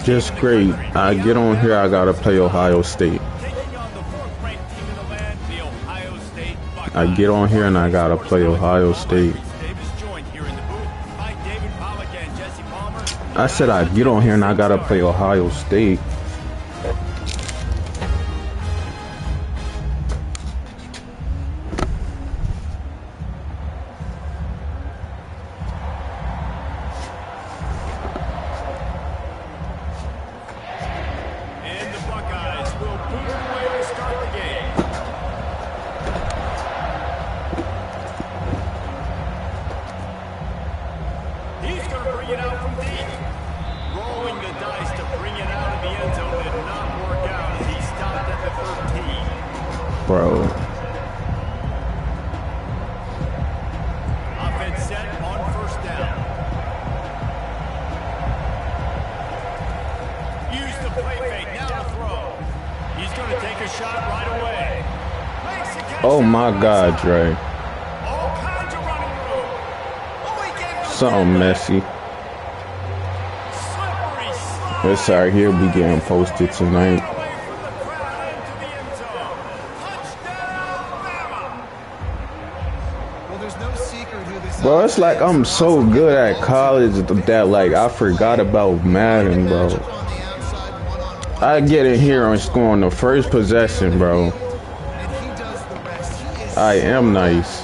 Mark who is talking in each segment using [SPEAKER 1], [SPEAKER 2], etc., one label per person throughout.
[SPEAKER 1] Just great. I get on here, I gotta play Ohio State. I get on here and I gotta play Ohio State. I said I get on here and I gotta play Ohio State. Bro.
[SPEAKER 2] Offense set on first down. Use the play fake. Now to throw. He's going to take a shot right away.
[SPEAKER 1] Oh my God, Dre.
[SPEAKER 2] All kinds of running room.
[SPEAKER 1] Something messy. It's out here be getting posted tonight. Bro, it's like I'm so good at college that like I forgot about Madden, bro. I get in here and score on the first possession, bro. I am nice.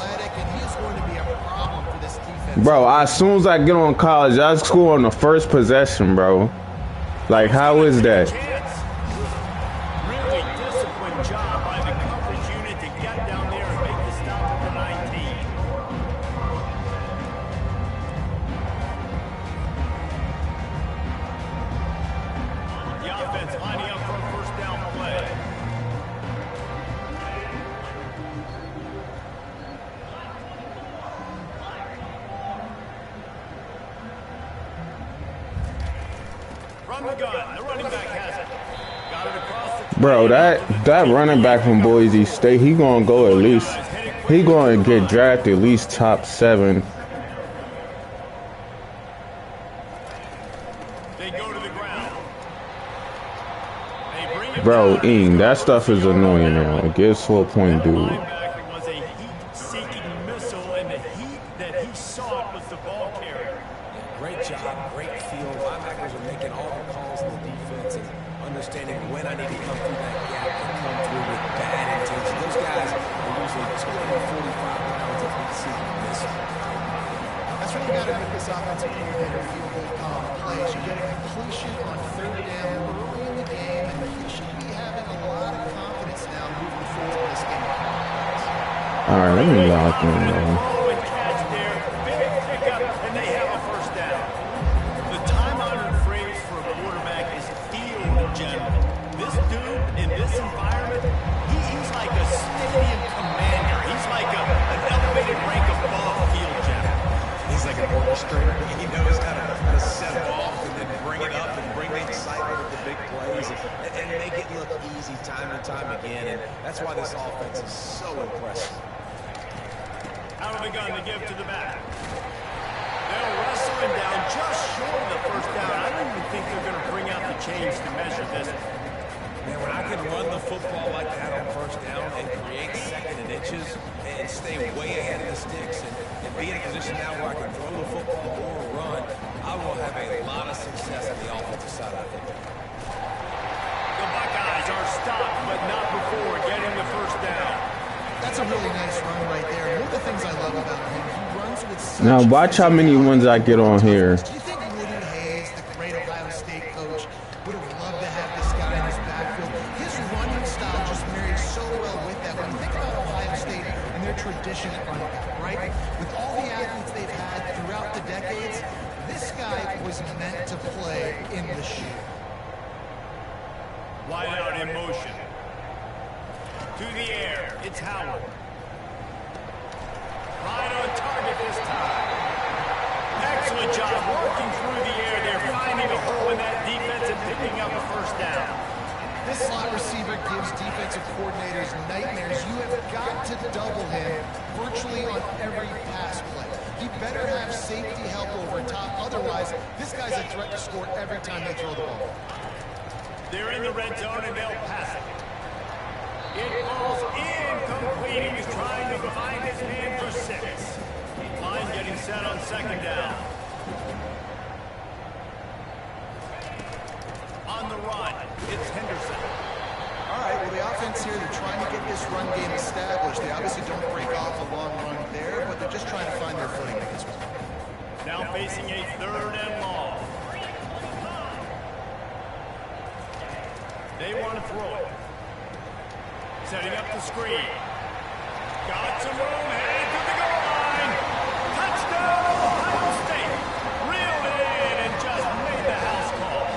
[SPEAKER 1] Bro, as soon as I get on college, I score on the first possession, bro. Like, how is that?
[SPEAKER 2] Really disciplined job by the coverage unit to get down there and make the stop at the 19. The offense lining up for a first down play. From the gun, the running back has it. Got it across the
[SPEAKER 1] Bro, that running back from Boise State, he gonna go at least, he gonna get drafted at least top 7.
[SPEAKER 2] They go to the ground. They bring it
[SPEAKER 1] Bro,
[SPEAKER 2] down.
[SPEAKER 1] Ing, that stuff is annoying now. It gives 4-point dude.
[SPEAKER 2] Linebacker was a heat-seeking missile, and the heat that he sought was the ball carrier.
[SPEAKER 3] Great job, great field. Linebackers are making all the calls in the defense and understanding when I need to come through that gap and come through with bad intention. Those guys are usually 245 pounds of heat-seeking missile.
[SPEAKER 4] That's when you got to make this offensive coordinator feel good calling plays. You get a completion on third down early in the game, and you should be having a lot of confidence now moving forward in this game.
[SPEAKER 1] All right, let me lock in, bro.
[SPEAKER 2] Throw and catch there, big pickup, and they have a first down. The time-honored phrase for a quarterback is field general. This dude in this environment, he's like a stadium commander. He's like an elevated rank above field general.
[SPEAKER 3] He's like an orchestrator. He knows how to set it off and then bring it up and bring the excitement with the big plays and make it look easy time and time again. And that's why this offense is so impressive.
[SPEAKER 2] Out of the gun to give to the back. They'll wrestle him down just short of the first down. I don't even think they're going to bring out the change to measure this.
[SPEAKER 3] Man, when I can run the football like that on first down and create second and inches and stay way ahead of the sticks and be in a position now where I can throw the football or run, I will have a lot of success on the offensive side, I think.
[SPEAKER 2] The Buckeyes are stopped, but not before getting the first down.
[SPEAKER 4] That's a really nice run right there. One of the things I love about him, he runs with such...
[SPEAKER 1] Now watch how many ones I get on here.
[SPEAKER 4] Do you think Woody Hayes, the great Ohio State coach, would have loved to have this guy in his backfield? His running style just married so well with that. When you think about Ohio State and their tradition at running back, right? With all the athletes they've had throughout the decades, this guy was meant to play in the shoe.
[SPEAKER 2] Wide out in motion. To the air, it's Howard. Right on target this time. Excellent job working through the air there, finding a hole in that defense and picking up a first down.
[SPEAKER 4] This slot receiver gives defensive coordinators nightmares. You have got to double him virtually on every pass play. He better have safety help over top. Otherwise, this guy's a threat to score every time they throw the ball.
[SPEAKER 2] They're in the red zone and they'll pass it. It falls incomplete. He's trying to find his man for 6. Line getting set on 2nd down. On the run, it's Henderson.
[SPEAKER 4] All right, well, the offense here, they're trying to get this run game established. They obviously don't break off a long run there, but they're just trying to find their footing in this one.
[SPEAKER 2] Now facing a 3rd and long. They want to throw it. Setting up the screen. Got some room, headed to the goal line. Touchdown, Ohio State. Reeled it in and just made the house call.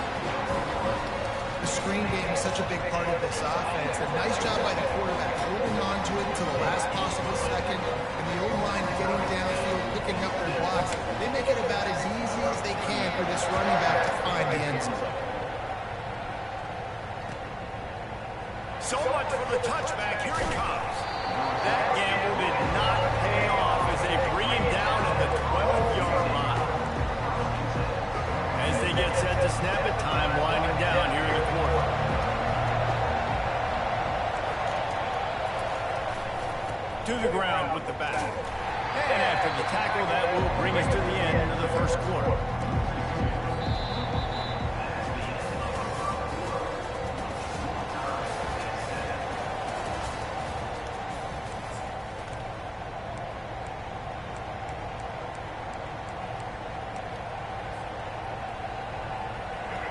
[SPEAKER 4] The screen game is such a big part of this offense. A nice job by the quarterback holding on to it until the last possible second, and the O-line getting downfield, picking up their blocks. They make it about as easy as they can for this running back to find the end zone.
[SPEAKER 2] So much for the touchback. Here he comes. That gamble did not pay off as they bring him down at the 12-yard line. As they get set to snap it, time winding down here in the quarter. To the ground with the back. And after the tackle, that will bring us to the end of the first quarter.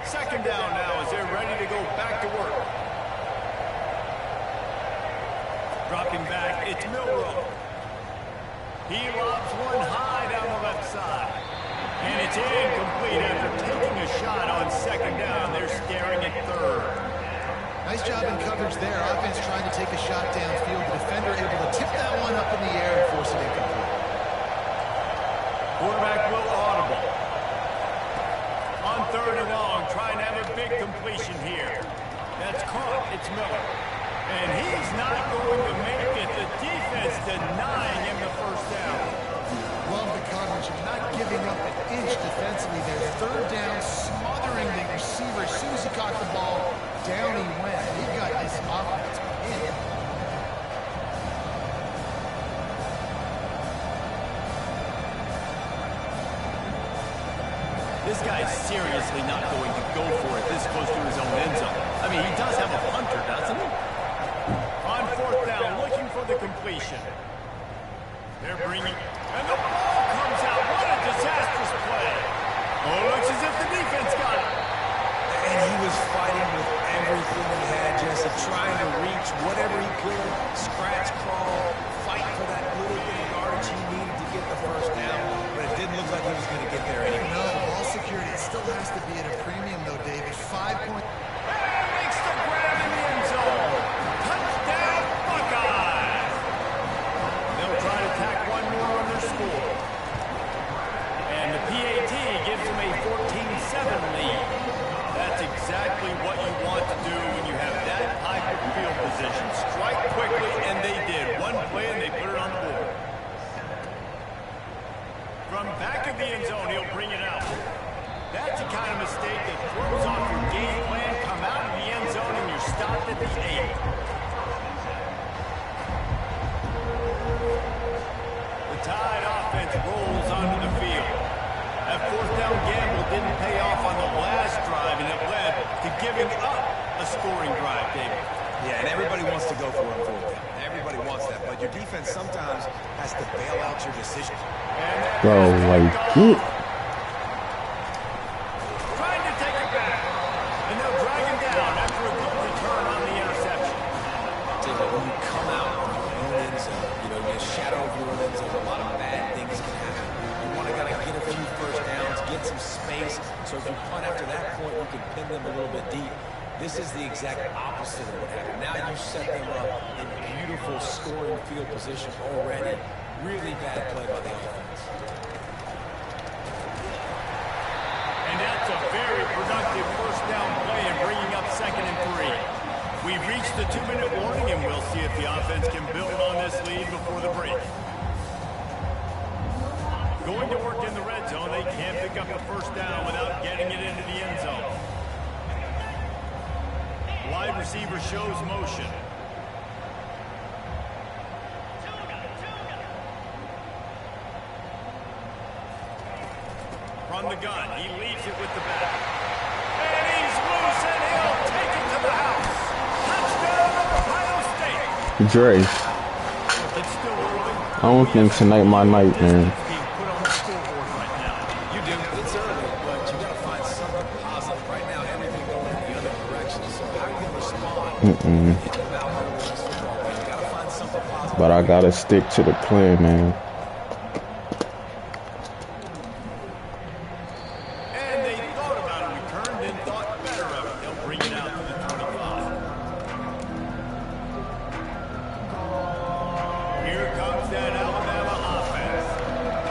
[SPEAKER 2] Second down now as they're ready to go back to work. Dropping back, it's Milrow. He lobs one high down the left side. And it's incomplete after taking a shot on 2nd down. They're staring at 3rd.
[SPEAKER 4] Nice job in coverage there. Offense trying to take a shot downfield. The defender able to tip that one up in the air and force it incomplete.
[SPEAKER 2] Quarterback will audible. On 3rd and long, trying to have a big completion here. That's caught. It's Miller. And he's not going to make it. The defense denying him the first down.
[SPEAKER 4] Love the coverage of not giving up an inch defensively there. 3rd down, smothering the receiver. As soon as he caught the ball, down he went. He got this offense in.
[SPEAKER 2] This guy is seriously not going to go for it this close to his own end zone. I mean, he does have a punter, doesn't he? On 4th down, looking for the completion. They're bringing, and the ball comes out. What a disastrous play. Oh, looks as if the defense got it.
[SPEAKER 3] And he was fighting with everything he had, Jesse, trying to reach whatever he could, scratch, crawl, fight for that little bit of yardage he needed to get the first down, but it didn't look like he was going to get there anyway.
[SPEAKER 4] No, ball security, it still has to be at a premium though, David. 5 point.
[SPEAKER 2] And makes the grab in the end zone. Touchdown, Buckeyes. They'll try to tack one more on their score. And the PAT gives them a 14-7 lead. That's exactly what you want to do when you have that type of field position. Strike quickly, and they did. One play, and they put it on the board. From back of the end zone, he'll bring it out. That's the kind of mistake that throws off your game plan. Come out of the end zone, and you're stopped at the 8. The Tide offense rolls onto the field. That 4th down gamble didn't pay off on the last drive, and it led to giving up a scoring drive, David.
[SPEAKER 3] Yeah, and everybody wants to go for it on 4th down. Everybody wants that, but your defense sometimes has to bail out your decision.
[SPEAKER 1] Bro, like,
[SPEAKER 2] Trying to take it back, and they'll drag him down after a good return on the interception.
[SPEAKER 3] David, when you come out on your own end zone, you shadow of your own end zone, a lot of bad things can happen. You want to get a few first downs, get some space, so if you punt after that point, you can pin them a little bit deep. This is the exact opposite of what happened. Now you set them up in beautiful scoring field position already. Really bad play by the offense.
[SPEAKER 2] And that's a very productive first down play and bringing up 2nd and 3. We've reached the 2-minute warning, and we'll see if the offense can build on this lead before the break. Going to work in the red zone, they can't pick up a first down without getting it into the end zone. Wide receiver shows motion. From the gun, he leaves it with the back. And he's loose, and he'll take it to the house. Touchdown, Ohio State.
[SPEAKER 1] Dre,
[SPEAKER 2] It's still early.
[SPEAKER 1] I don't think tonight my night, man.
[SPEAKER 2] It's being put on the scoreboard right now.
[SPEAKER 3] You do. It's early, but you got to find something positive. Right now, everything going in the other direction. So how are you going to respond? You got to find something positive.
[SPEAKER 1] But I gotta stick to the plan, man.
[SPEAKER 2] And they thought about a return, then thought better of it. They'll bring it out to the 25. Here comes that Alabama offense.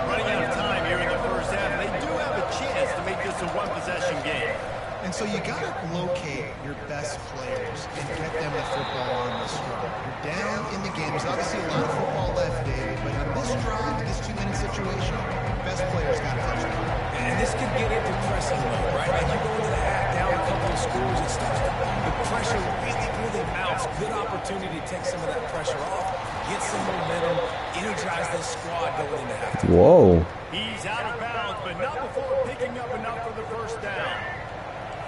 [SPEAKER 2] Running out of time here in the first half. They do have a chance to make this a one-possession game.
[SPEAKER 4] And so you got to locate your best players and get them the football on this drive. You're down in the game. There's obviously a lot of football left, David, but on this drive, in this 2-minute situation, best players got to touch the ball.
[SPEAKER 3] And this could get into pressing mode, right? Like you go into the half, down a couple of scores, it starts to, the pressure really mounts. Good opportunity to take some of that pressure off, get some momentum, energize this squad going into halftime.
[SPEAKER 1] Whoa.
[SPEAKER 2] He's out of bounds, but not before picking up enough for the first down.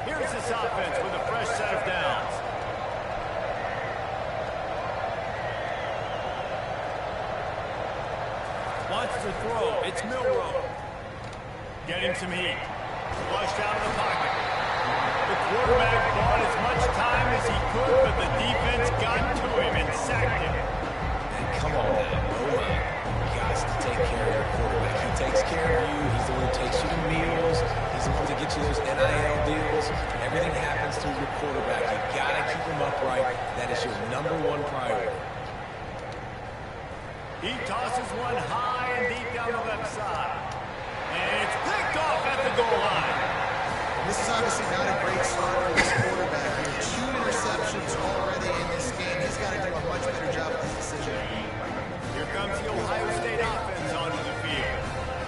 [SPEAKER 2] Here's this offense with a fresh set of downs. Wants to throw. It's Milroe. Getting some heat. Flushed out of the pocket. The quarterback bought as much time as he could, but the defense got to him and sacked him.
[SPEAKER 3] And come on now, you got to take care of your quarterback. He takes care of you. He's the one who takes you to meals. He's the one to get you those NIL deals. Everything happens through your quarterback. You got to keep him upright. That is your #1 priority.
[SPEAKER 2] He tosses one high and deep down the left side. And it's picked off at the goal line.
[SPEAKER 4] This is obviously not a great start for this quarterback here. 2 interceptions already in this game. He's got to do a much better job of this decision.
[SPEAKER 2] Here comes the Ohio State offense onto the field.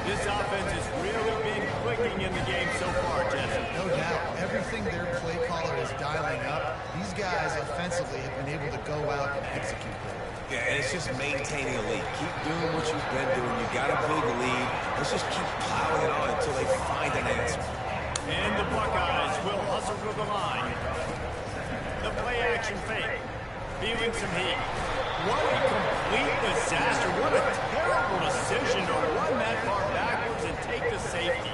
[SPEAKER 2] This offense has really been clicking in the game so far, Jesse.
[SPEAKER 4] No doubt. Everything their play caller is dialing up, these guys offensively have been able to go out and execute them.
[SPEAKER 3] Yeah, and it's just maintaining a lead. Keep doing what you've been doing. You got a big lead. Let's just keep plowing it on until they find an answer.
[SPEAKER 2] And the Buckeyes will hustle to the line. The play-action fake. Feeling some heat. What a complete disaster. What a terrible decision to run that far backwards and take the safety.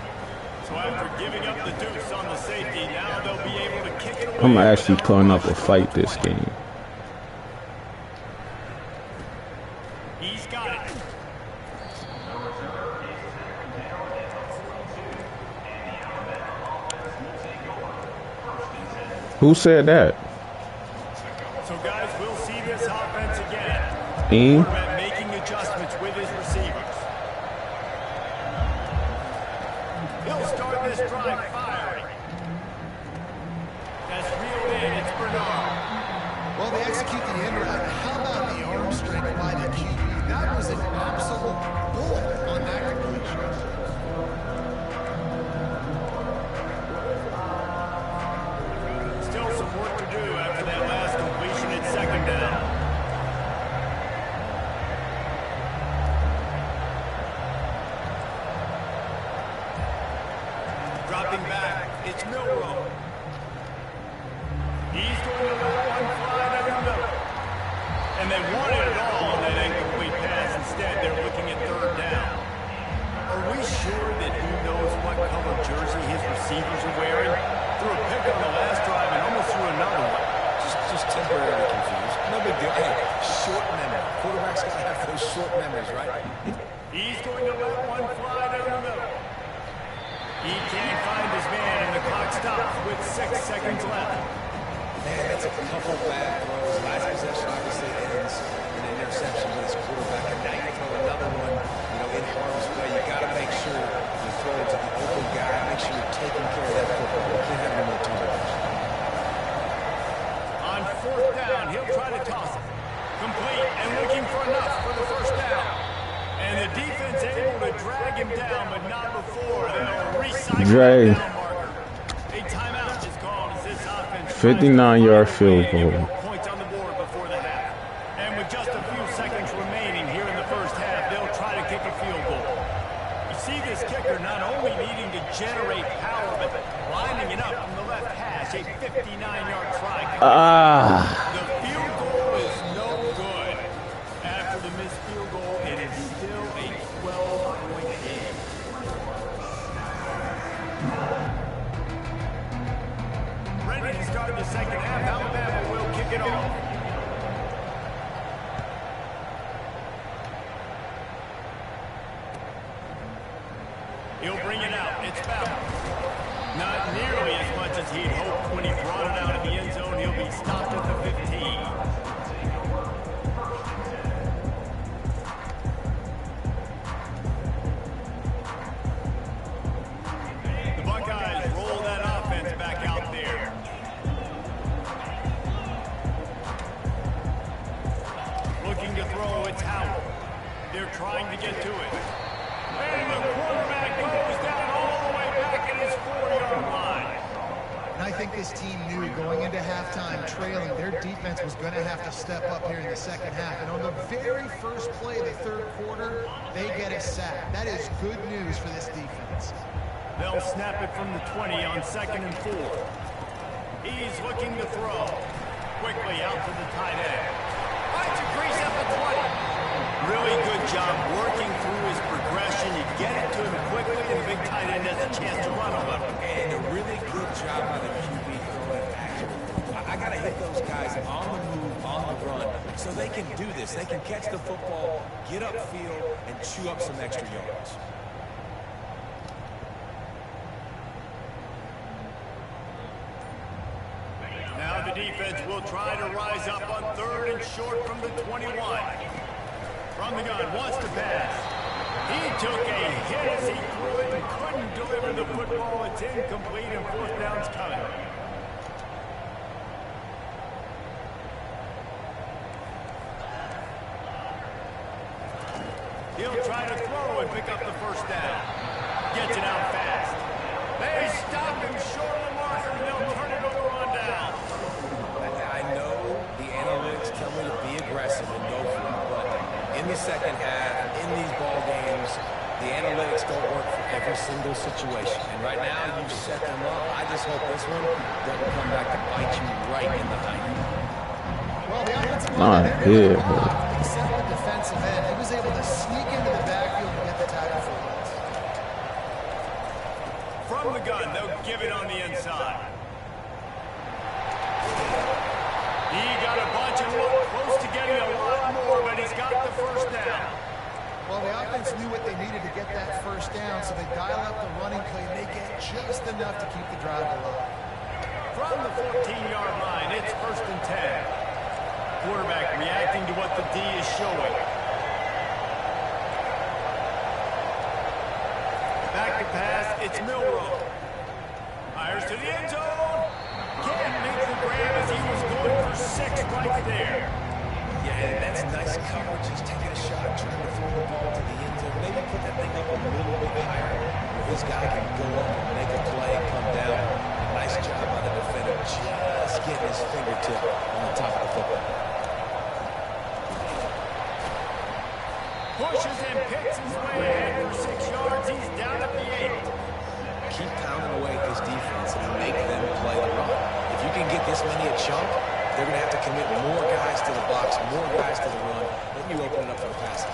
[SPEAKER 2] So after giving up the deuce on the safety, now they'll be able to kick it away.
[SPEAKER 1] I'm actually putting up a fight this game.
[SPEAKER 2] He's got it.
[SPEAKER 1] Who said that?
[SPEAKER 2] So guys, we'll see this offense again.
[SPEAKER 1] E?
[SPEAKER 2] Quarterback making adjustments with his receivers. He'll start this drive firing. That's reeled in. It's Bernard.
[SPEAKER 4] Well, they execute the end route. How about the arm strength by the QB? That was an absolute bullet on that completion.
[SPEAKER 2] Still some work to do after that last completion at second down. Dropping back, it's Milroe. He's going to let one fly down the middle. And they wanted it all on that incomplete pass. Instead, they're looking at third down. Are we sure that who knows what color jersey his receivers are wearing? Threw a pick on the last drive and almost threw another one.
[SPEAKER 3] Just temporarily confused. No big deal. Hey, short memory. Quarterbacks got to have those short memories, right?
[SPEAKER 2] He's going to let one fly down the middle. He can't find his man, and the clock stops with 6 seconds left.
[SPEAKER 3] Man, that's a couple bad throws. Last possession obviously ends in an interception with his quarterback, and now you throw another one, in harm's way. You got to make sure you throw it to the open guy. Make sure you're taking care of that football. You can't have any more turnovers.
[SPEAKER 2] On fourth down, he'll try to toss it. Complete and looking for enough for the first down. And the defense able to drag him down
[SPEAKER 1] Dre.
[SPEAKER 2] A timeout is called as this offense
[SPEAKER 1] 59-yard field goal.
[SPEAKER 2] points on the board before the half. And with just a few seconds remaining here in the first half, they'll try to kick a field goal. You see this kicker not only needing to generate power, but lining it up from the left hash, a 59-yard try. The field goal is no good. After the missed field goal, it is still a 12-point game. Ready to start the second half. Alabama will kick it off. He'll bring it out. It's foul. Not nearly as much as he'd hoped when he brought it out of the end zone. He'll be stopped at the 15. The Buckeyes roll that offense back out there. Looking to throw, it's Howard. They're trying to get to it. And the quarterback goes down all the way back at his 4-yard line.
[SPEAKER 4] And I think this team knew going into halftime trailing, their defense was going to have to step up here in the second half. And on the very first play of the third quarter, they get a sack. That is good news for this defense.
[SPEAKER 2] They'll snap it from the 20 on 2nd and 4. He's looking to throw. Quickly out to the tight end. Finds a crease at the 20. Really good job working through his progression. You get it to him quickly, and the big tight end has a chance to run a little.
[SPEAKER 3] And a really good job by the QB throwing action. I got to hit those guys on the move, on the run, so they can do this. They can catch the football, get upfield, and chew up some extra yards.
[SPEAKER 2] Now the defense will try to rise up on 3rd and short from the 21. From the gun, wants to pass. He took a hit as he threw it and couldn't deliver the football. It's incomplete and 4th down's coming. He'll try to throw and pick up the 1st down. Gets it out fast. They stop him short of the marker, and they'll turn it over on down.
[SPEAKER 3] I know the analytics tell me to be aggressive and go for it, but in the second half, in these ball games, the analytics don't work for every single situation. And right now, you've set them up. I just hope this one doesn't come back to bite you right in the hind.
[SPEAKER 4] Well, the offensive line, except the defensive end, he was able to sneak into the backfield and get the tackle for once.
[SPEAKER 2] From the gun, they'll give it on the inside. He got a bunch and looked close to getting a lot more, but he's got the 1st down.
[SPEAKER 4] Well, the offense knew what they needed to get that 1st down, so they dial up the running play, and they get just enough to keep the drive alive.
[SPEAKER 2] From the 14-yard line, it's 1st and 10. Quarterback reacting to what the D is showing. Back to pass, it's Milroe. Fires to the end zone. Can't make the grab as he was going for 6 right there.
[SPEAKER 3] Yeah, that's nice coverage. He's taking a shot, trying to throw the ball to the end zone. Maybe put that thing up a little bit higher where this guy can go up and make a play and come down. Nice job by the defender, just getting his fingertip on the top of the football.
[SPEAKER 2] Pushes and picks his way ahead for 6 yards. He's down at the 8.
[SPEAKER 3] Keep pounding away at this defense and make them play the run. If you can get this many a chunk, they're going to have to commit more guys to the box, more guys to the run. Then you open it up for the passing.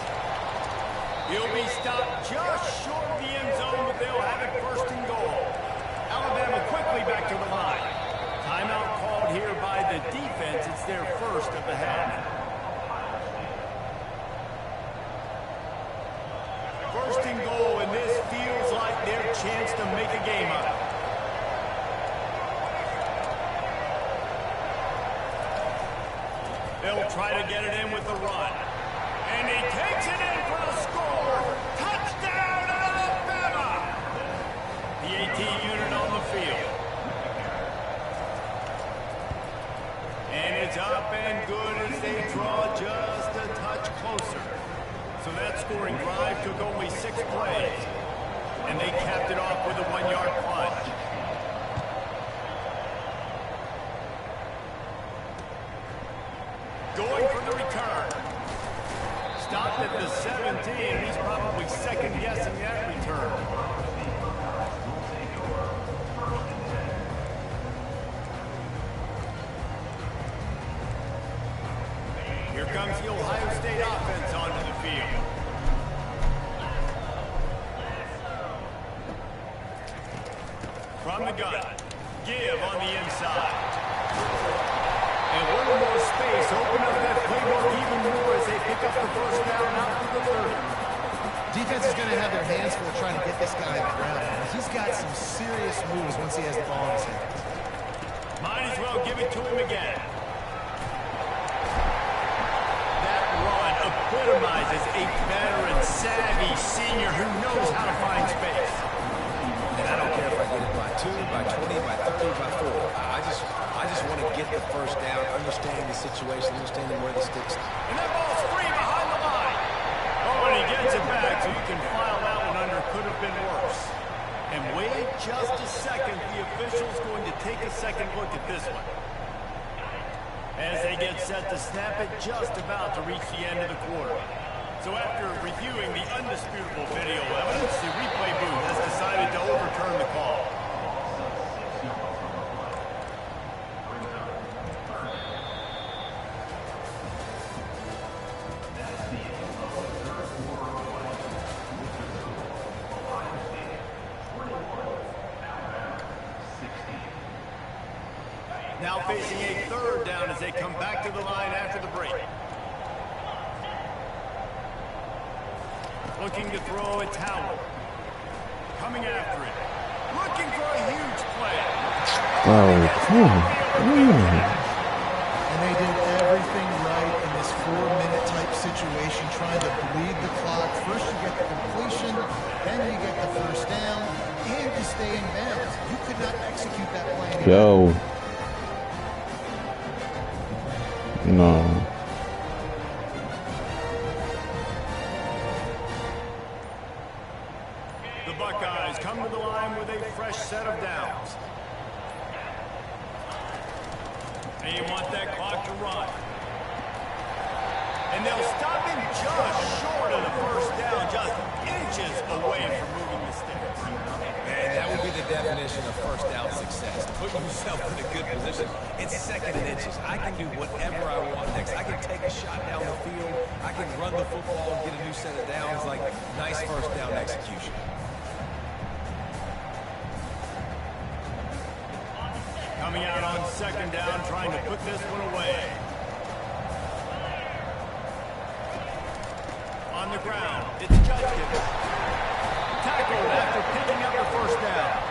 [SPEAKER 2] He'll be stopped just short of the end zone, but they'll have it 1st and goal. Alabama quickly back to the line. Timeout called here by the defense. It's their 1st of the half. 1st and goal, and this feels like their chance to make a game of it. They'll try to get it in with the run. And he takes it in for the score. Touchdown, Alabama! The AT unit on the field. And it's up and good as they draw just a touch closer. So that scoring drive took only 6 plays. And they capped it off with a 1-yard plunge. Going for the return. Stopped at the 17, and he's probably second-guessing that return. Here comes the Ohio State offense onto the field. From the gun, give on the inside. And a little more space, open up that playbook even more as they pick up the first down out to the 30.
[SPEAKER 4] Defense is going to have their hands full trying to get this guy on the ground. He's got some serious moves once he has the ball in his hands.
[SPEAKER 2] Might as well give it to him again. That run epitomizes a veteran, savvy senior who knows how to find space.
[SPEAKER 3] And I don't care if I get it by 2, by 20, by 30, by 4. I just want to get the first down, understanding the situation, understanding where the sticks are.
[SPEAKER 2] And that ball's free behind the line. Oh, and he gets it back so you can file that one under. Could have been worse. And wait just a second. The official's going to take a second look at this one. As they get set to snap it, just about to reach the end of the quarter. So after reviewing the undisputable video evidence, the replay booth has decided to overturn the call. Now facing a third down as they come back to the line after the break. Looking to throw, it's Howard. Coming after it. Looking for a huge play.
[SPEAKER 4] And they did everything right in this 4-minute type situation, trying to bleed the clock. First you get the completion, then you get the first down, and you stay in bounds. You could not execute that play anymore.
[SPEAKER 1] Yo. No.
[SPEAKER 2] The Buckeyes come to the line with a fresh set of downs. And you want that clock to run. And they'll stop him just short of the first down, just inches away from moving the sticks.
[SPEAKER 3] Man, that would be the definition of first down success. Putting yourself in a good position. It's second and inches. I can do whatever I want next. I can take a shot down the field. I can run the football and get a new set of downs. Like, nice first down execution.
[SPEAKER 2] Coming out on second down, trying to put this one away. On the ground, it's Judkins. Tackled after picking up the first down.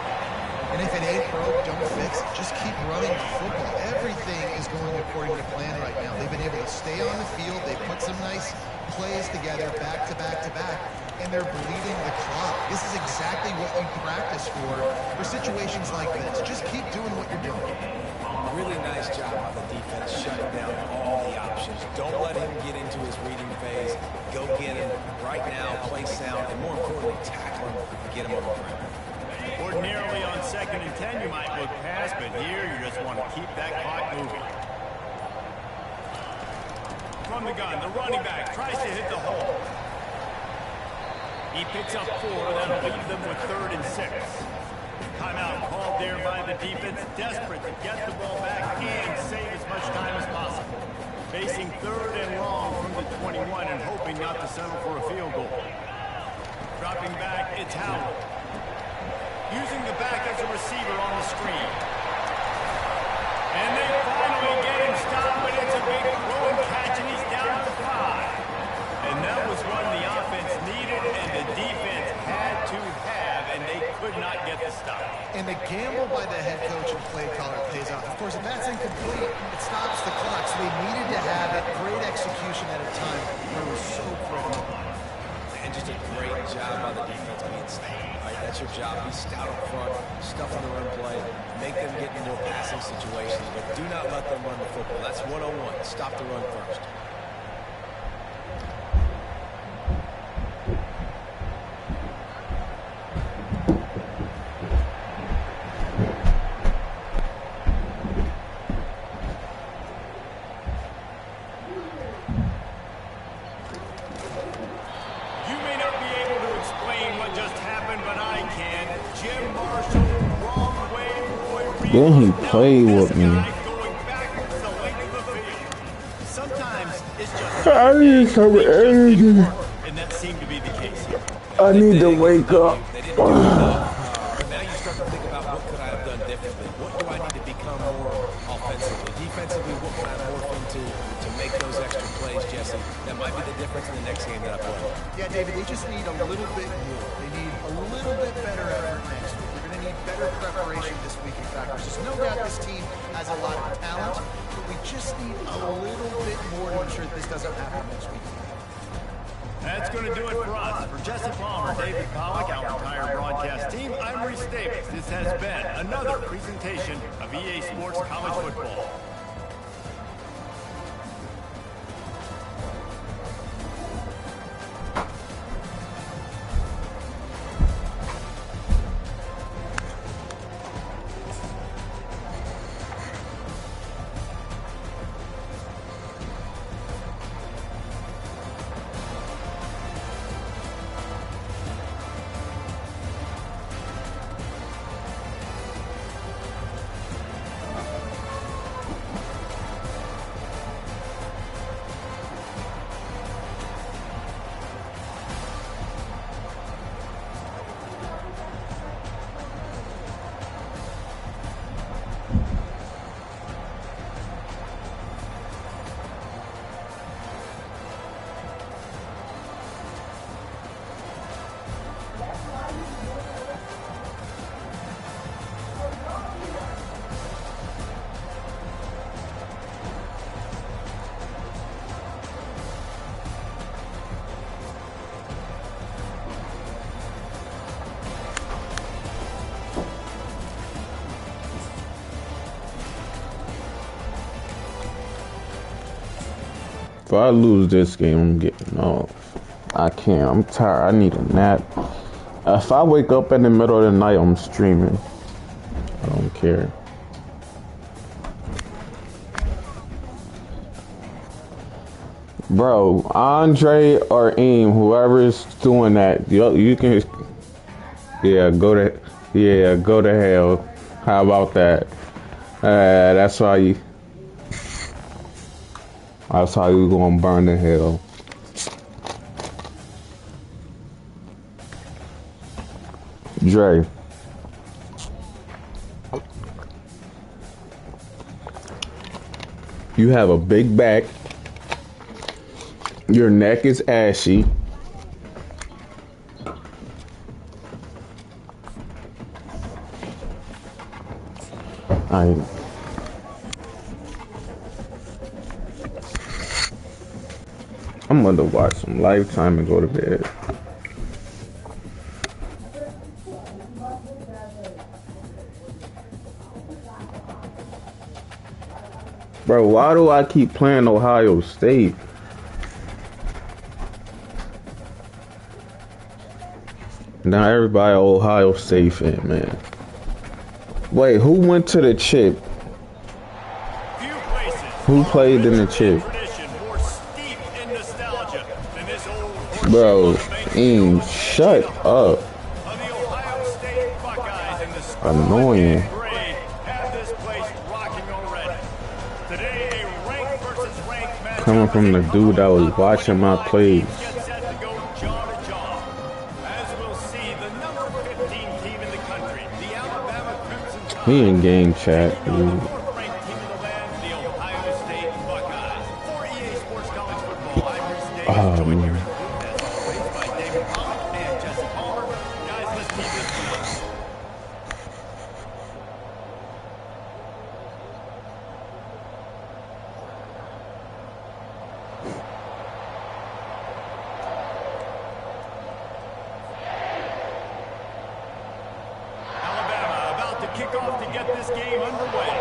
[SPEAKER 4] And if it ain't broke, don't fix it. Just keep running the football. Everything is going according to plan right now. They've been able to stay on the field. They put some nice plays together back to back to back, and they're bleeding the clock. This is exactly what you practice for situations like this. Just keep doing what you're doing.
[SPEAKER 3] Really nice job on the defense, shutting down all the options. Don't let him get into his reading phase. Go get him right now, play sound, and more importantly, tackle him and get him on the ground.
[SPEAKER 2] Ordinarily on 2nd and 10, you might look past, but here you just want to keep that clock moving. From the gun, the running back tries to hit the hole. He picks up 4, that'll leave them with 3rd and 6. Timeout called there by the defense, desperate to get the ball back and save as much time as possible. Facing 3rd and long from the 21 and hoping not to settle for a field goal. Dropping back, it's Howard. Using the back as a receiver on the screen. And they finally get him stopped, but it's a big throwing catch, and he's down at the 5. And that was one the offense needed and the defense had to have, and they could not get the stop.
[SPEAKER 4] And the gamble by the head coach and play caller pays off. Of course, if that's incomplete, it stops the clock. So they needed to have it. Great execution at a time where it was so critical.
[SPEAKER 3] And just a great job by the defense being stout. Right, that's your job. Be stout up front, stuff on the run play, make them get in more passing situations, but do not let them run the football. That's 101. Stop the run first.
[SPEAKER 1] Then he played with me.
[SPEAKER 2] Sometimes it's just
[SPEAKER 1] I need some energy.
[SPEAKER 2] and that seemed to be the case here.
[SPEAKER 1] I need to wake up.
[SPEAKER 3] They didn't do enough. But now you start to think about what could I have done differently? What do I need to become more offensively? Defensively, what can I morph into to make those extra plays, Jesse? That might be the difference in the next game that I play.
[SPEAKER 4] Yeah, David, they just need a little bit more. They need a little bit better effort next week. They're going to need better preparation this week in fact. There's no doubt this team has a lot of talent, but we just need a little bit more to ensure that this doesn't happen next week.
[SPEAKER 2] That's going to do it for us. For Jesse Palmer, David Pollack, our entire broadcast team, I'm Reese Davis. This has been another presentation of EA Sports College Football.
[SPEAKER 1] If I lose this game, I'm getting off. I can't. I'm tired. I need a nap. If I wake up in the middle of the night, I'm streaming. I don't care. Bro, Andre or Aim, whoever's doing that, you can, go to hell. How about that? That's how you gonna burn to hell. Dre. You have a big back. Your neck is ashy. I'm gonna watch some Lifetime and go to bed. Bro, why do I keep playing Ohio State? Now everybody Ohio State fan, man. Wait, who went to the chip? Who played in the chip? Bro, shut up. Annoying. Coming from the dude that was watching my plays. He in game chat, dude. Oh, man.
[SPEAKER 2] Kickoff to get this game underway.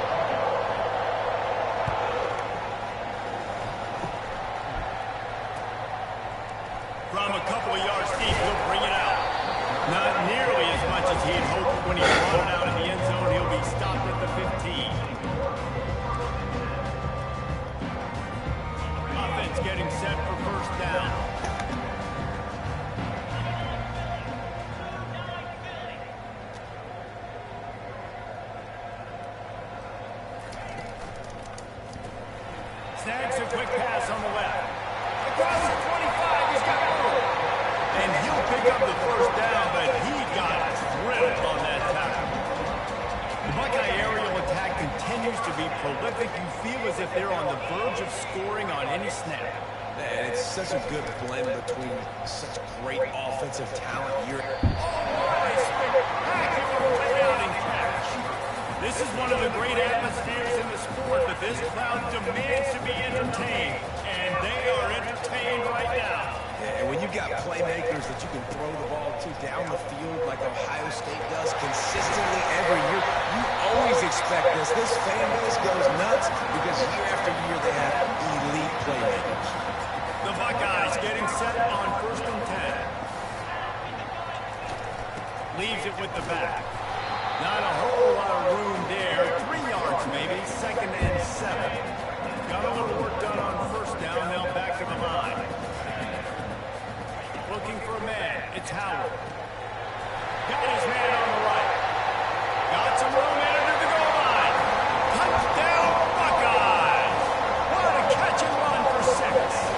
[SPEAKER 2] snags a quick pass on the left. Across the 25, he's got room. And he'll pick up the first down, but he got drilled on that tackle. The Buckeye aerial attack continues to be prolific. You feel as if they're on the verge of scoring on any snap.
[SPEAKER 3] And it's such a good blend between such great offensive talent here.
[SPEAKER 2] This is one of the great atmospheres in the sport, but this crowd demands to be entertained, and they are entertained right now.
[SPEAKER 3] Yeah, and when you've got playmakers that you can throw the ball to down the field like Ohio State does consistently every year, you always expect this. This fan base goes nuts because year after year they have elite playmakers.
[SPEAKER 2] The Buckeyes getting set on 1st and 10. Leaves it with the back. Not a whole lot of room there. 3 yards maybe. 2nd and 7. Got a little work done on 1st down. Now back to the line. Looking for a man. It's Howard. Got his man on the right. Got some room under the goal line. Touchdown Buckeyes. What a catch and run for 6.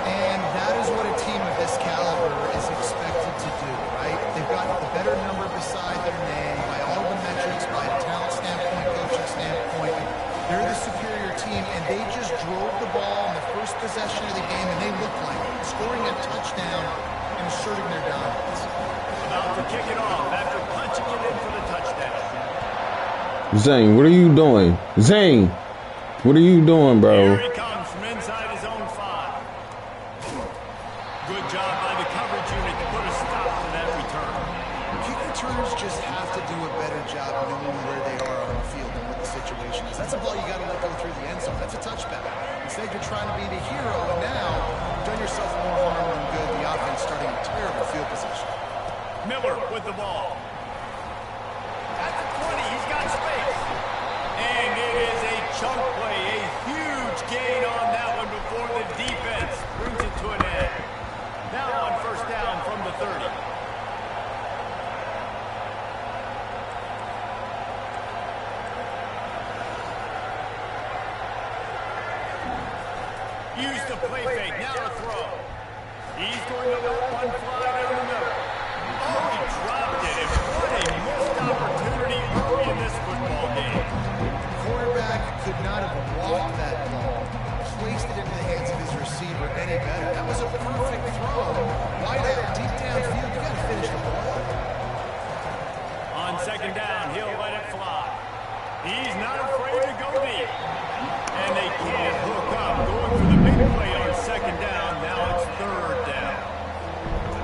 [SPEAKER 4] And that is what a team of this caliber is expected to do, right? They've got the better number beside their name by all the metrics, by a talent standpoint, coaching standpoint. They're the superior team, and they just drove the ball in the first possession of the game, and they looked like it, scoring a touchdown and asserting their dominance.
[SPEAKER 2] About to kick it off after punching it in for the touchdown.
[SPEAKER 1] Zane, what are you doing? Zane, what are you doing, bro?
[SPEAKER 2] Here he comes from inside his own 5. Good job by the coverage unit to put a stop to that return.
[SPEAKER 4] Kick returners just have to do a better job knowing where they are on the field and what the situation is. That's a ball you got to let go through the end zone. That's a touchback. Instead, you're trying to be the hero, and now you've done yourself more harm than good. The offense starting a terrible field position.
[SPEAKER 2] Miller with the ball. At the 20, he's got space. And it is a chunk play, a huge gain on that one before the defense brings it to an end. Now on 1st down from the 30. Use the play fake, now a throw. He's going to let one fly down the middle. Oh, he dropped it, and what a missed opportunity early in this football game.
[SPEAKER 4] The quarterback could not have walked that ball, placed it into the hands of his receiver any better. That was a perfect throw. Wide out, deep downfield, you got to finish the ball.
[SPEAKER 2] On 2nd down, he'll let it fly. He's not afraid to go deep. And they can't hook up. Going for the big play on 2nd down. Now it's 3rd down.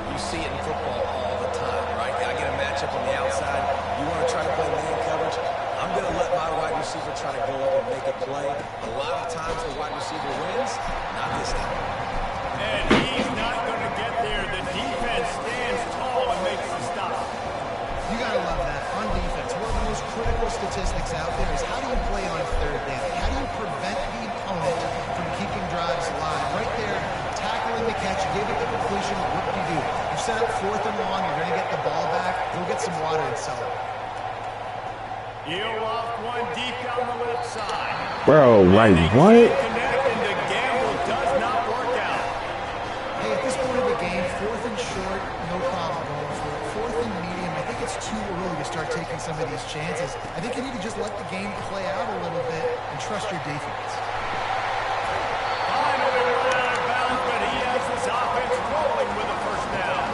[SPEAKER 3] You see it in football all the time, right? I get a matchup on the outside. You want to try to play man coverage? I'm going to let my wide receiver try to go up and make a play. A lot of times the wide receiver wins. Not this time.
[SPEAKER 2] And he's not going to get there. The defense stands tall and makes the stop.
[SPEAKER 4] You got to love that on defense. One of the most critical statistics out there is how do you play on 3rd down? How do you prevent the opponent from keeping drives alive? Right there, tackling the catch, give it the completion. What do? You set up 4th and long. You're going to get the ball back. Go get some water and celebrate.
[SPEAKER 2] He'll off one deep down the left side.
[SPEAKER 1] Bro, like what?
[SPEAKER 2] Connect, and the gamble does not work out.
[SPEAKER 4] Hey, at this point of the game, 4th and short, no problem going for it. 4th and medium, I think it's too early to start taking some of these chances. I think you need to just let the game play out a little bit and trust your defense.
[SPEAKER 2] Finally run out of bounds, but he has this offense rolling with a 1st down.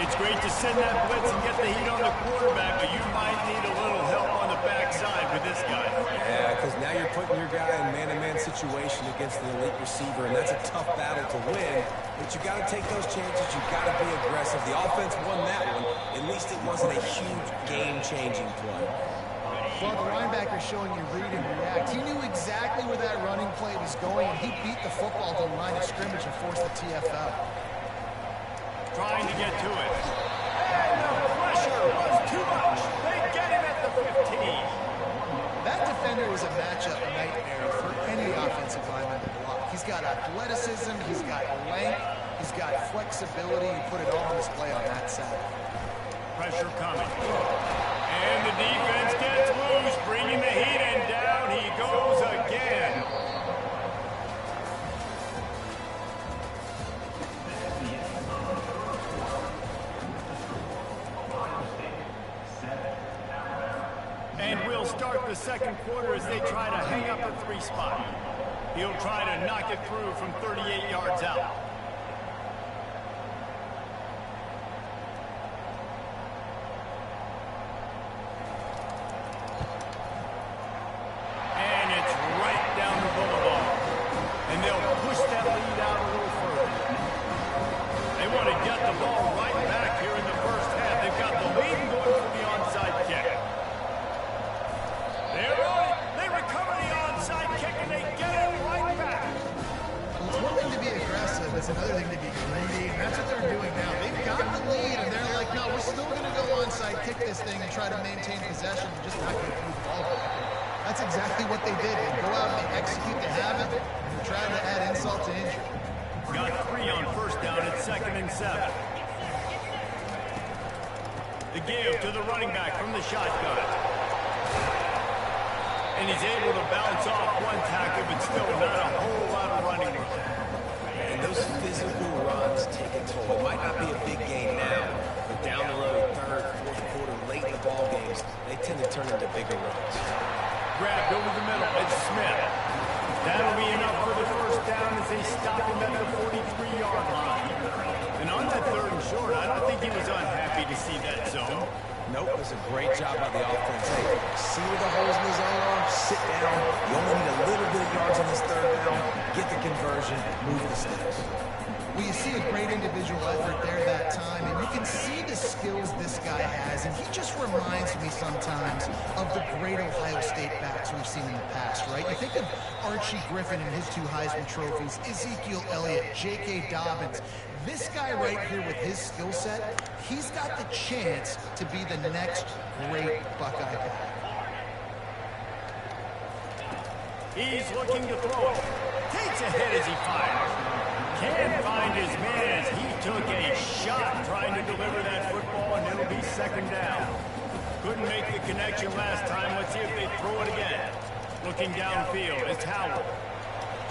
[SPEAKER 2] It's great to send that blitz and get the heat on the quarterback, but you might need a little help on the backside with this guy.
[SPEAKER 3] Yeah, because now you're putting your guy in man-to-man situation against the elite receiver, and that's a tough battle to win. But you got to take those chances. You got to be aggressive. The offense won that one. At least it wasn't a huge game-changing play.
[SPEAKER 4] Well, the linebacker showing you read and react. He knew exactly where that running play was going, and he beat the football to the line of scrimmage and forced the TFL.
[SPEAKER 2] Trying to get to it. And the pressure was too much. They get him at the 15.
[SPEAKER 4] That defender is a matchup nightmare for any offensive lineman to block. He's got athleticism, he's got length, he's got flexibility. You put it all on display on that side.
[SPEAKER 2] Pressure coming. And the defense gets loose, bringing the heat, and down he goes again. start the second quarter as they try to hang up a 3 spot. He'll try to knock it through from 38 yards out. And it's right down the boulevard. And they'll push that lead out a little further. They want to get the ball right back here in the first half. They've got the lead going for the onside kick. They're on it. They recover the onside kick and they get it right back.
[SPEAKER 4] Well, it's one thing to be aggressive. It's another thing to be greedy. And that's what they're doing now. They've got the lead and they're like, no, we're still going to go onside kick this thing and try to maintain possession and just not get through the ball. That's exactly what they did. They go out and they execute the habit and they're trying to add insult to injury.
[SPEAKER 2] Got 3 on first down at 2nd and 7. The give to the running back from the shotgun. And he's able to bounce off one tackle, but still not a whole lot of running room.
[SPEAKER 3] And those physical runs take a toll. It might not be a big gain now, but down the road, third, fourth quarter, late in the ball games, they tend to turn into bigger runs.
[SPEAKER 2] Grabbed over the middle, it's Smith. That'll be enough for the first down as they stop him at the 43-yard line. And on that 3rd and short, I don't think he was unhappy to see that zone.
[SPEAKER 3] Nope, it was a great job by the offense. Hey, see where the holes in the zone are? Sit down. You only need a little bit of yards on this 3rd down. Get the conversion, move the sticks.
[SPEAKER 4] Well, you see a great individual effort there that time, and you can see the skills this guy has, and he just reminds me sometimes of the great Ohio State backs we've seen in the past, right? You think of Archie Griffin and his 2 Heisman trophies, Ezekiel Elliott, J.K. Dobbins. This guy right here with his skill set, he's got the chance to be the next great Buckeye back.
[SPEAKER 2] He's looking to throw it. Takes a hit as he fires. Can't find his man as he took a shot trying to deliver that football, and it'll be 2nd down. Couldn't make the connection last time. Let's see if they throw it again. Looking downfield, it's Howard.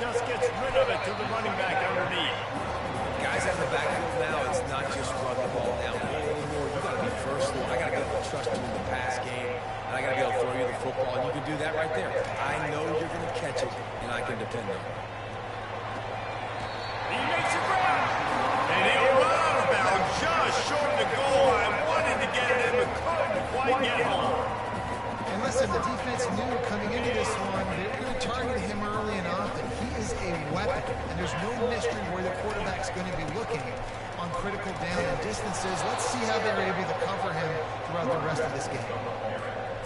[SPEAKER 2] Just gets rid of it to the running back underneath.
[SPEAKER 3] Guys out in the backfield now, it's not just run the ball downhill anymore. You got to be versatile. I got to be able to trust you in the pass game, and I got to be able to throw you the football, and you can do that right there. I know you're going to catch it, and I can depend on it.
[SPEAKER 2] He makes a grab, and he'll run out of bounds just short of the goal line. Wanted to get it in, but couldn't quite get home.
[SPEAKER 4] And listen, the defense knew coming into this one, they were going to target him early and often. He is a weapon, and there's no mystery where the quarterback's going to be looking on critical down and distances. Let's see how they're able to cover him throughout the rest of this game.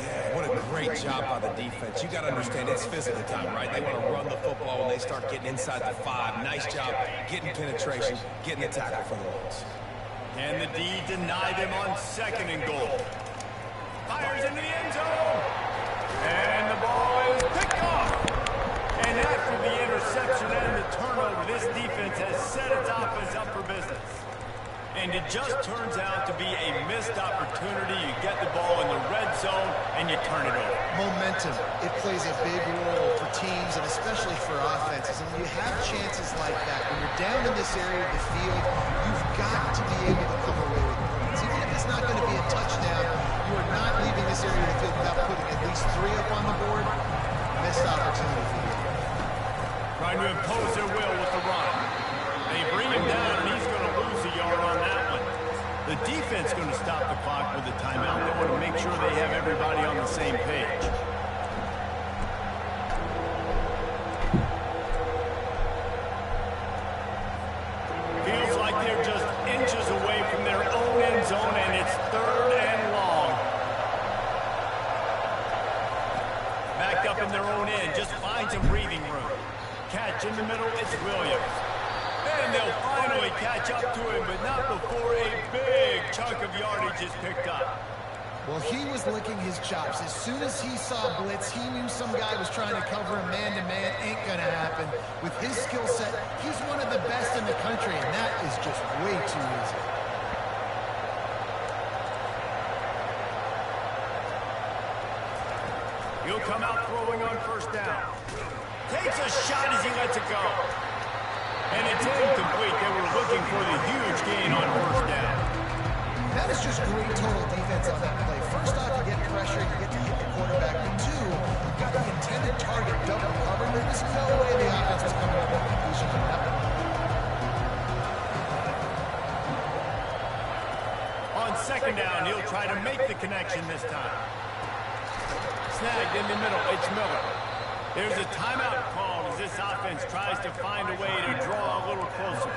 [SPEAKER 3] Yeah, what a great job by the defense. You got to understand, it's physical time, right? They want to run the football when they start getting inside the 5. Nice job getting penetration, getting the tackle for the ones.
[SPEAKER 2] And the D deny them on 2nd and goal. Fires into the end zone. And the ball is picked off. And after the interception and the turnover, this defense has set its offense up for business. And it just turns out to be a missed opportunity. You get the ball in the red zone, and you turn it over.
[SPEAKER 4] Momentum, it plays a big role for teams and especially for offenses. And when you have chances like that, when you're down in this area of the field, you've got to be able to come away with points. Even if it's not going to be a touchdown, you are not leaving this area of the field without putting at least 3 up on the board. Missed opportunity for you.
[SPEAKER 2] Trying to impose their will with the run. They bring him down, and he's going to lose a yard on that one. The defense going to stop the clock with a timeout. They want to make sure they have everybody on the same page. Feels like they're just inches away from their own end zone, and it's 3rd and long. Backed up in their own end, just find some breathing room. Catch in the middle, it's Williams. And they'll finally catch up to him, but not before a big chunk of yardage is picked up.
[SPEAKER 4] Well, he was licking his chops. As soon as he saw blitz, he knew some guy was trying to cover him man-to-man. Ain't going to happen. With his skill set, he's one of the best in the country, and that is just way too easy.
[SPEAKER 2] He'll come out throwing on 1st down. Takes a shot as he lets it go. And it's incomplete. They were looking for the huge gain on 1st down.
[SPEAKER 4] That is just great total defense on that play. First off, you get pressure, you get to hit the quarterback, but two, you've got the intended target double covered. There is no way the offense was coming up with a completion on that one.
[SPEAKER 2] On second down, he'll try to make the connection this time. Snagged in the middle, it's Miller. There's a timeout called as this offense tries to find a way to draw a little closer.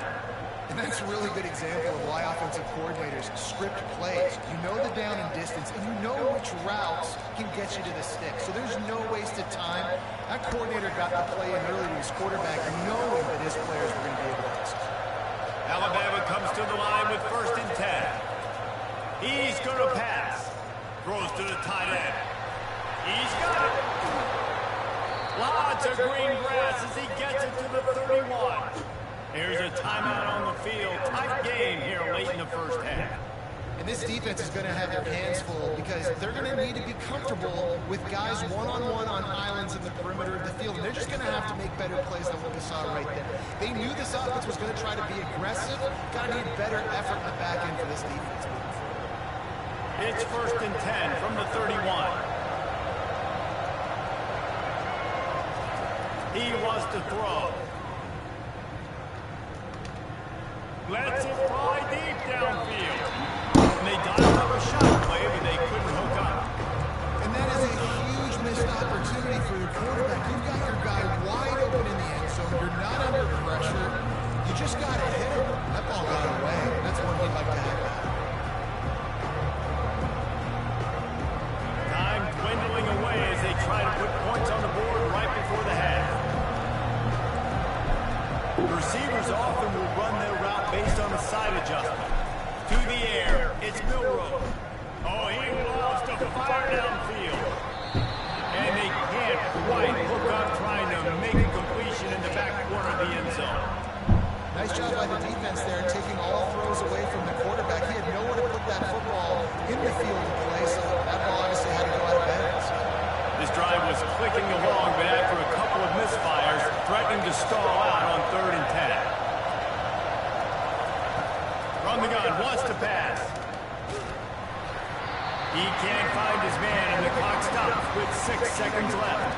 [SPEAKER 4] And that's a really good example of why offensive coordinators script plays. You know the down and distance, and you know which routes can get you to the stick. So there's no wasted time. That coordinator got the play in early to his quarterback, knowing that his players were going to be able to execute.
[SPEAKER 2] Alabama comes to the line with 1st and 10. He's going to pass. Throws to the tight end. He's got it. Lots of green grass as he gets it to the 31. Here's a timeout on the field. Tight game here late in the first half.
[SPEAKER 4] And this defense is going to have their hands full because they're going to need to be comfortable with guys one-on-one on islands in the perimeter of the field. And they're just going to have to make better plays than what we saw right there. They knew this offense was going to try to be aggressive. Got to need better effort in the back end for this defense moving forward.
[SPEAKER 2] It's 1st and 10 from the 31. He wants to throw. Lets it fly deep downfield. And they dialed up a shot play, but they couldn't hook up.
[SPEAKER 4] And that is a huge missed opportunity for your quarterback. You've got your guy wide open in the end zone. You're not under pressure. You just got to hit him. That ball got away. That's one he'd like to have.
[SPEAKER 2] Time dwindling away as they try to put points on the board right before the half. Receivers often will run their route based on a side adjustment. To the air, it's Milrow. Oh, he loves to fire downfield. And they can't quite hook up trying to make a completion in the back corner of the end zone.
[SPEAKER 4] Nice job by the defense there, taking all throws away from the quarterback. He had nowhere to put that football in the field to play, so that ball obviously had to go out of bounds.
[SPEAKER 2] This drive was clicking along, but after a couple of misfires, threatening to stall out on 3rd and 10. From the gun, wants to pass. He can't find his man, and the clock stops with 6 seconds left.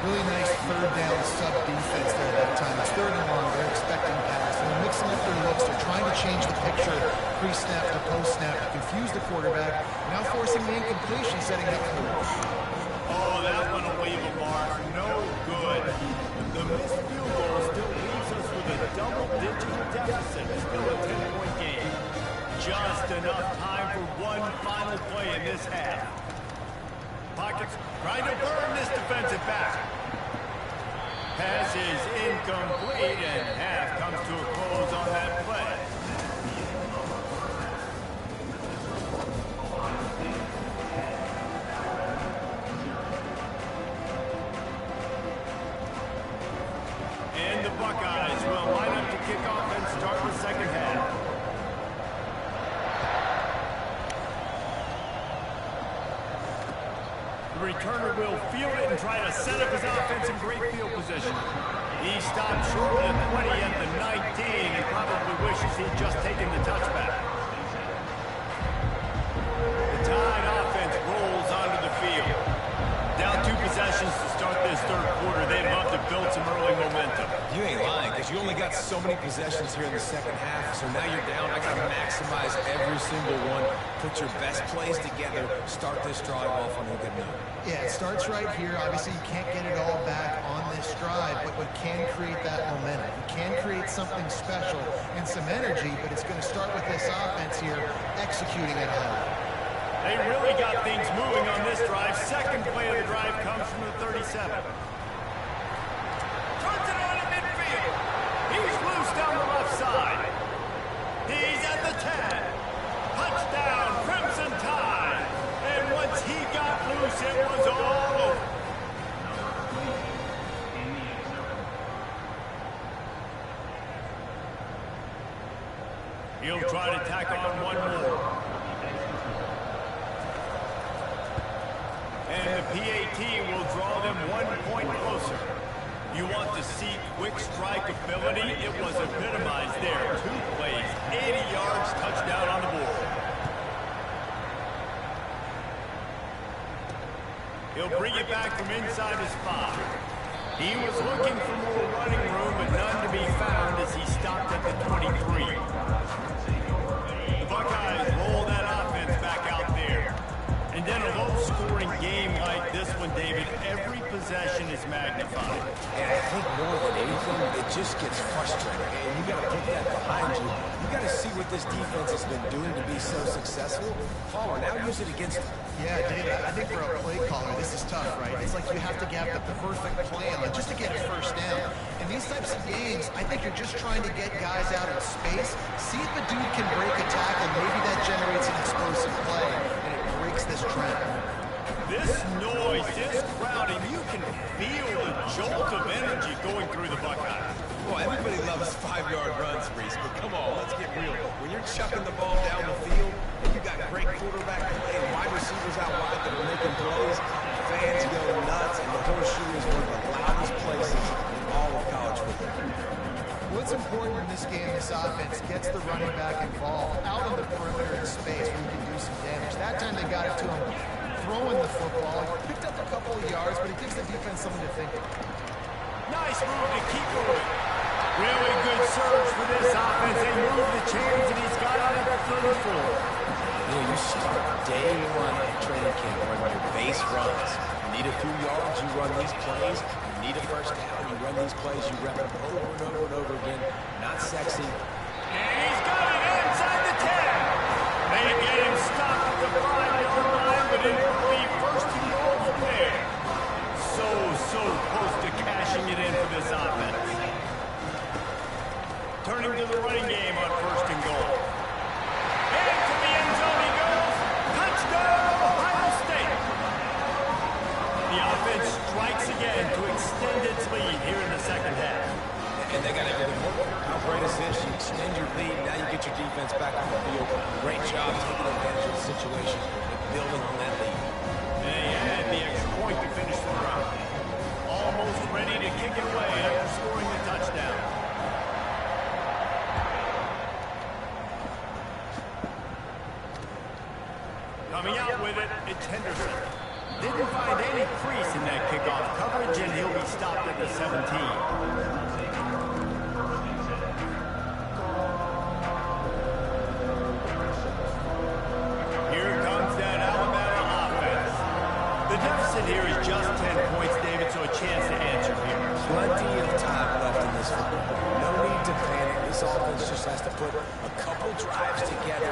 [SPEAKER 4] Really nice 3rd down sub-defense there that time. It's 3rd and long. They're expecting pass. And they're mixing up their looks. They're trying to change the picture pre-snap to post-snap to confuse the quarterback. Now forcing the incompletion, setting up for it.
[SPEAKER 2] Oh, that one will leave a mark. No good. The missed field goal still leaves us with a double-digit deficit. Still a 10-point game. Just enough time for one final play in this half. Pockets trying to burn this defensive back. Pass is incomplete, and half comes to a close on that play. And the Buckeyes will line up to kick off and start the second half. The returner will field it and try to set up his offense in great field position. He stopped short of the 20 at the 19 and probably wishes he'd just taken the touchback. The Tide offense rolls onto the field. Down 2 possessions to start this 3rd quarter. They'd love to build some early momentum.
[SPEAKER 3] You ain't lying, because you only got so many possessions here in the second half, so now you're down. I got to maximize every single one. Put your best plays together. Start this drive off on a good note.
[SPEAKER 4] Yeah, it starts right here. Obviously, you can't get it all back on this drive, but you can create that momentum. You can create something special and some energy, but it's going to start with this offense here executing at a high level.
[SPEAKER 2] They really got things moving on this drive. Second play of the drive comes from the 37. Turns it on in midfield. He's loose down the left side. He's at the 10. Touchdown, Crimson Tide. And once he got loose, it was all over. He'll try to tack on one more. And the PAT will draw them 1 point closer. You want to see quick strike ability? It was epitomized there. 2 plays, 80 yards, touchdown on the board. He'll bring it back from inside his 5. He was looking for more running room, but none to be found as he stopped at the 23. The Buckeyes roll that offense back out there. And then a low-scoring game like this one, David, every possession is magnified.
[SPEAKER 3] And I think more than anything, it just gets frustrating. And you got to put that behind you. You got to see what this defense has been doing to be so successful. Palmer, now use it against them.
[SPEAKER 4] Yeah, David, I think for a play caller, this is tough, right? It's like you have to have the perfect plan just to get a first down. In these types of games, I think you're just trying to get guys out in space, see if a dude can break a tackle, maybe that generates an explosive play, and it breaks this trend.
[SPEAKER 2] This noise, this crowding, you can feel the jolt of energy going through the Buckeyes.
[SPEAKER 3] Well, everybody loves 5-yard runs, Reese, but come on, let's get real. When you're chucking the ball down the field, and you got great quarterback play and wide receivers out wide that are making plays, fans go nuts, and the horseshoe is one of the loudest places in all of college football.
[SPEAKER 4] What's important in this game, this offense gets the running back involved out on the perimeter in space where you can do some damage. That time they got it to him throwing the football. He picked up a couple of yards, but it gives the defense something to think about.
[SPEAKER 2] Nice move to keep moving. Really good surge for this offense. They move the chains, and he's got out at 34.
[SPEAKER 3] You know, you start day one at training camp running your base runs. You need a few yards, you run these plays. You need a first down, you run these plays. You rep them over and over and over again. Not sexy.
[SPEAKER 2] And he's got it inside the 10. They get him stopped at the 5-yard line, but it will be first and goal from there. So close to cashing it in for this offense. Turning to the running game on first and goal. And to the end zone he goes. Touchdown, Ohio State. The offense strikes again to extend its lead here in the second half.
[SPEAKER 3] And they got everything working. How great is this? You extend your lead, now you get your defense back on the field. Great job taking advantage of the situation and building on that lead.
[SPEAKER 2] They had the extra point to finish the drive. Almost ready to kick it away after scoring the touchdown. Coming out with it, it's Henderson. Didn't find any crease in that kickoff coverage, and he'll be stopped at the 17. Here is just 10 points, David, so a chance to answer here.
[SPEAKER 3] Plenty of time left in this football. No need to panic. This offense just has to put a couple drives together.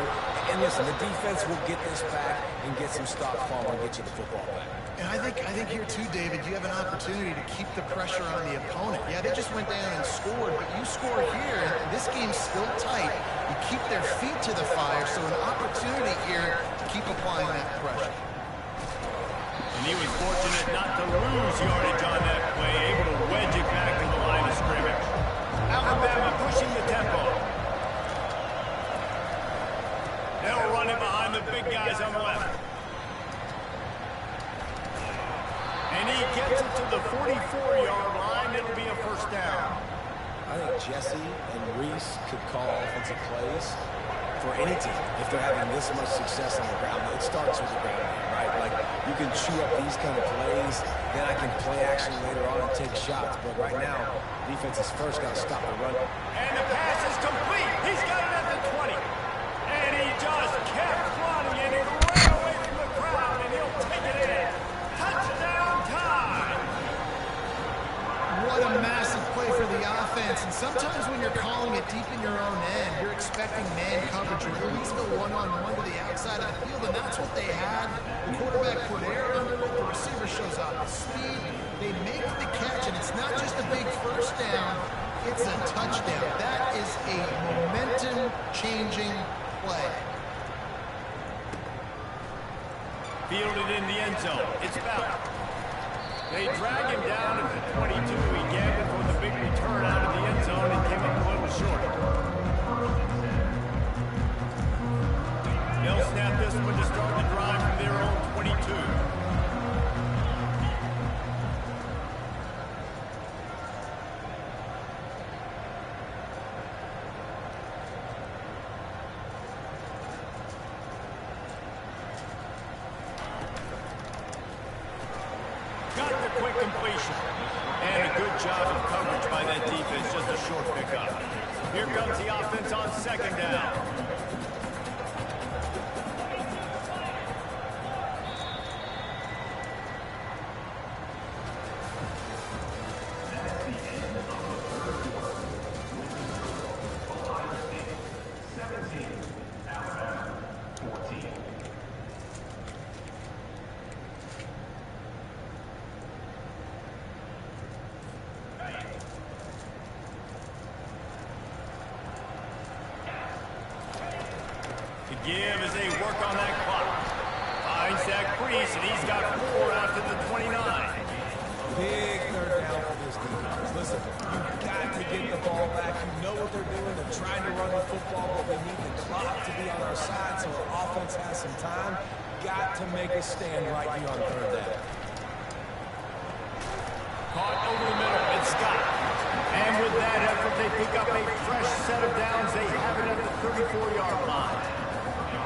[SPEAKER 3] And listen, the defense will get this back and get some stop form and get you the football back.
[SPEAKER 4] And I think here too, David, you have an opportunity to keep the pressure on the opponent. Yeah, they just went down and scored, but you score here, and this game's still tight. You keep their feet to the fire, so an opportunity here to keep applying that pressure.
[SPEAKER 2] And he was fortunate not to lose yardage on that play, able to wedge it back to the line of scrimmage. Alabama pushing the tempo. They'll run it behind the big guys on the left. And he gets it to the 44-yard line. It'll be a first down.
[SPEAKER 3] I think Jesse and Reese could call offensive plays for any team if they're having this much success on the ground. It starts with the ground game, right? Like, you can chew up these kind of plays, then I can play action later on and take shots. But right now, defense is first got to stop the run.
[SPEAKER 2] And the pass is complete. He's got it at the 20. And he just kept running, and he ran away from the crowd, and he'll take it in. Touchdown time.
[SPEAKER 4] What a massive play for the offense. And sometimes when you're calling it deep in your own end, you're expecting man coverage or at least go one-on-one to the outside of the field, and that's what they had. The quarterback put air under it. The receiver shows off his speed. They make the catch, and it's not just a big first down. It's a touchdown. That is a momentum-changing play.
[SPEAKER 2] Fielded in the end zone. It's Ballard. They drag him down at the 22. He gambled for the big return out of the end zone and came up a little short. They'll snap this one to start the drive from their own 22. quick completion. And a good job of coverage by that defense, just a short pickup. Here comes the offense on second down. Give as they work on that clock. Finds that crease, and he's got 4 out to the 29.
[SPEAKER 3] Big third down for this defense. Listen, you've got to get the ball back. You know what they're doing. They're trying to run the football, but they need the clock to be on our side so our offense has some time. Got to make a stand right here on third down.
[SPEAKER 2] Caught over the middle, it's Scott. And with that effort, they pick up a fresh set of downs. They have it at the 34-yard line.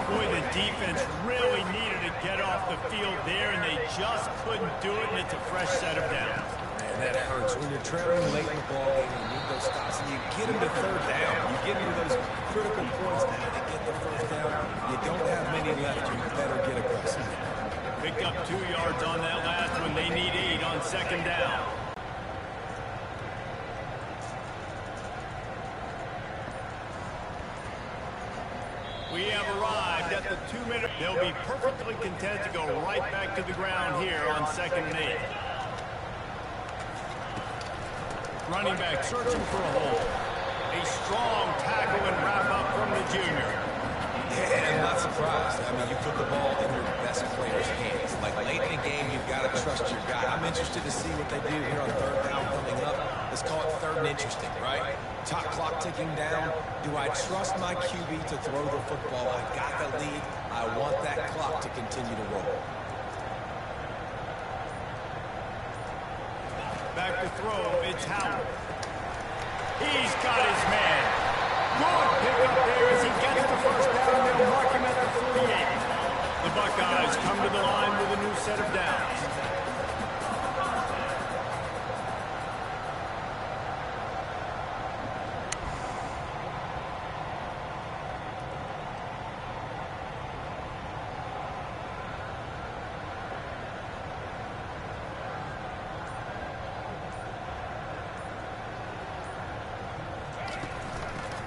[SPEAKER 2] Boy, the defense really needed to get off the field there, and they just couldn't do it, and it's a fresh set of downs.
[SPEAKER 3] Man, that hurts. When you're trailing late in the ball game, you need those stops, and you get them to third down. You get into those critical points now to get the first down. You don't have many left. You better get aggressive.
[SPEAKER 2] Picked up 2 yards on that last one. They need 8 on second down. We have arrived at the 2-minute. They'll be perfectly content to go right back to the ground here on second and 8. Running back searching for a hole. A strong tackle and wrap up from the junior.
[SPEAKER 3] Yeah, I'm not surprised. I mean, you put the ball in your best player's hands. Like late in the game, you've got to trust your guy. I'm interested to see what they do here on third down coming up. Let's call it third and interesting, right? Top clock ticking down. Do I trust my QB to throw the football? I've got the lead. I want that clock to continue to roll.
[SPEAKER 2] Back to throw, it's Howard. He's got his man. Good pick up there as he gets the first down. They'll mark him at the 48. The Buckeyes come to the line with a new set of downs.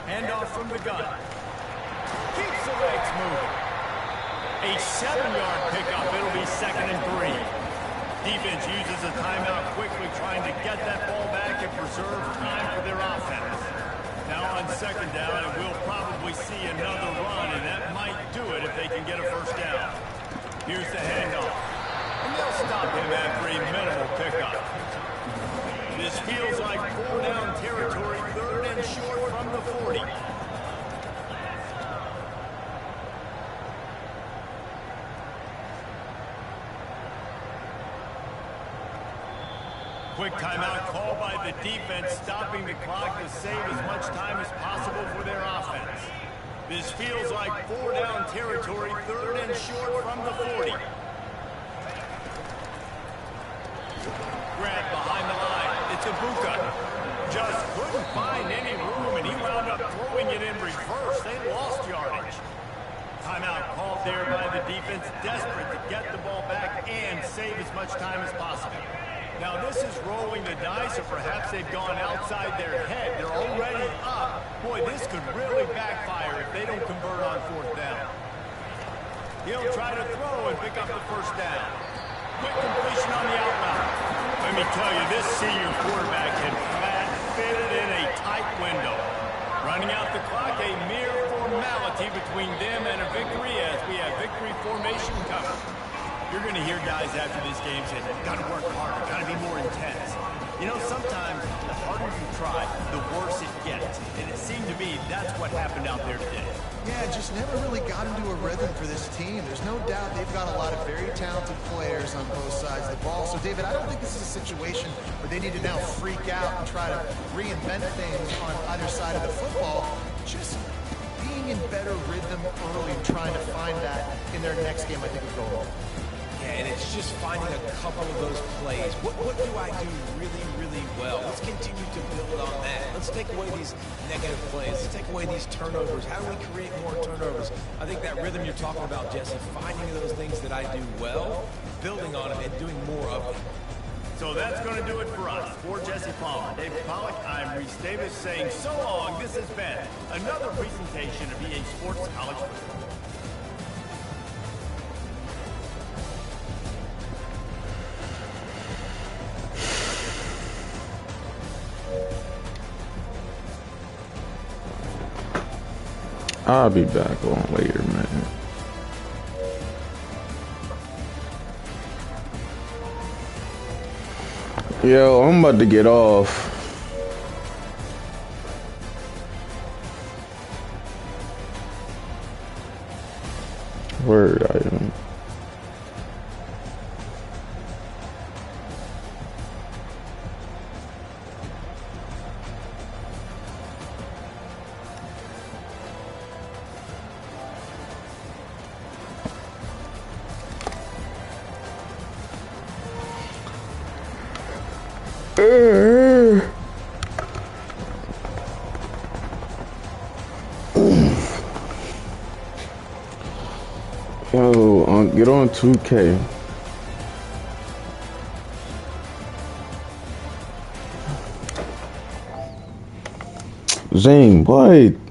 [SPEAKER 2] Handoff from the gun. Keeps the legs moving. A 7-yard pickup. It'll be second and 3. Defense uses a timeout quickly, trying to get that ball back and preserve time for their offense. Now on second down, and we'll probably see another run, and that might do it if they can get a first down. Here's the handoff. And they'll stop him after a minimal pickup. This feels like 4-down territory, third and short from the 40. Quick timeout called by the defense, stopping the clock to save as much time as possible for their offense. This feels like 4-down territory, third and short from the 40. Grant behind the line. It's Ibuka. Just couldn't find any room, and he wound up throwing it in reverse. They lost yardage. Timeout called there by the defense, desperate to get the ball back and save as much time as possible. Now this is rolling the dice, or perhaps they've gone outside their head. They're already up. Boy, this could really backfire if they don't convert on fourth down. He'll try to throw and pick up the first down. Quick completion on the outroute. Let me tell you, this senior quarterback had flat fitted in a tight window. Running out the clock, a mere formality between them and a victory as we have victory formation covered. You're going to hear guys after this game say, got to work harder, got to be more intense. You know, sometimes the harder you try, the worse it gets. And it seemed to me that's what happened out there today.
[SPEAKER 4] Yeah, just never really got into a rhythm for this team. There's no doubt they've got a lot of very talented players on both sides of the ball. So, David, I don't think this is a situation where they need to now freak out and try to reinvent things on either side of the football. Just being in better rhythm early and trying to find that in their next game, I think, would go well.
[SPEAKER 3] Yeah, And it's just finding a couple of those plays. What do I do really, really well? Let's continue to build on that. Let's take away these negative plays. Let's take away these turnovers. How do we create more turnovers? I think that rhythm you're talking about, Jesse, finding those things that I do well, building on them, and doing more of them.
[SPEAKER 2] So that's going to do it for us. For Jesse Palmer, David Pollack, I'm Reese Davis saying so long. This has been another presentation of EA Sports College Football.
[SPEAKER 1] I'll be back on later, man. Yo, I'm about to get off. Word, I am. Yo, get on 2K. Zane, what?